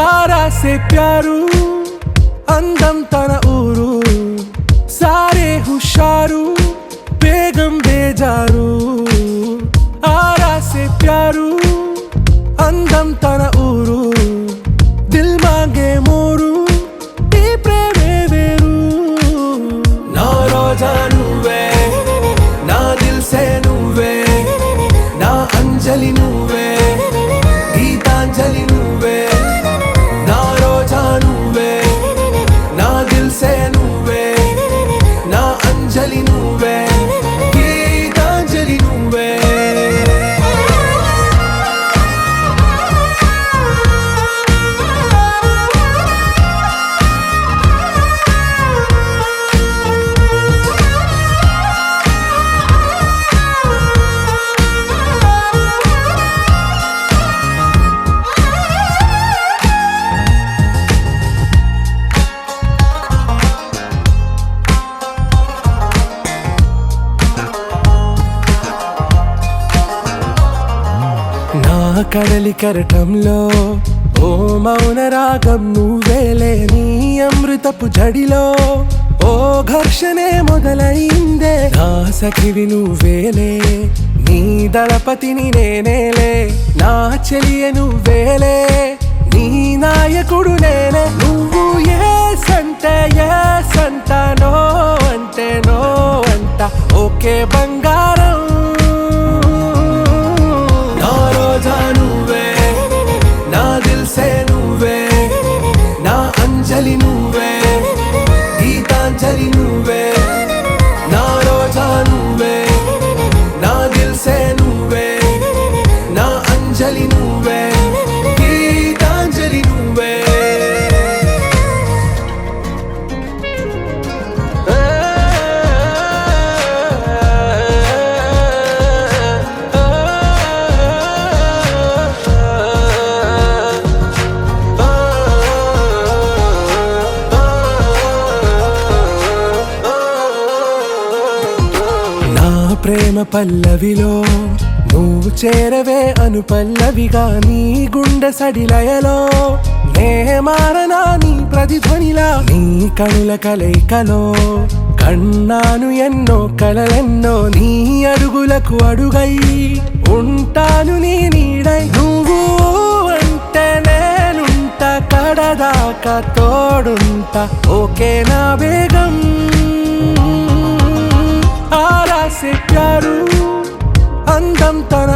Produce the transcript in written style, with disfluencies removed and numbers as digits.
आरा से प्यारू अंदम तन ऊरू सारे हुशारू बेगम बेजारू आरा से प्यारू अंदम तन ऊरू दिल मांगे मोरू टी प्रेमे वेरू ना रोजा नुवे ना दिल से नुवे ना अंजलि नुवे गीतांजलि नुवे ना रोजा नुवे ना दिल से नुवे ना अंजलि नुवे गीतांजलि नुवे కడలి కరటంలో ఓ మౌన రాగం నువ్వేలే నీ అమృతపు జడిలో ఓ ఘర్షణే మొదలైందే నా సఖివి నువ్వేలే నీ దళపతిని నేనేలే నా చెలియ నువ్వేలే నీ నాయకుడు నేనే నువ్వు ఏ సంట నో అంటే నో అంట ఓకే బంగారం नुवे ना दिल से नुवे ना अंजलि नुवे गीतांजलि नुवे ना रोजा नुवे ना दिल से नुवे ना अंजलि नुवे गीतांजलि नुवे ప్రేమ పల్లవిలో నువ్వు చేరవే అను పల్లవిగా నీ గుండె సడిలయలో నే మారనా నీ ప్రతిధ్వనిలా నీ కనుల కలయికలో కన్నాను ఎన్నో కలలెన్నో నీ అడుగులకు అడుగై ఉంటాను నీ నీడై నువ్వు అంటే నేనుంట కడదాకా తోడుంటా ఓకే నా బేగం आरा से प्यारू अंदम तन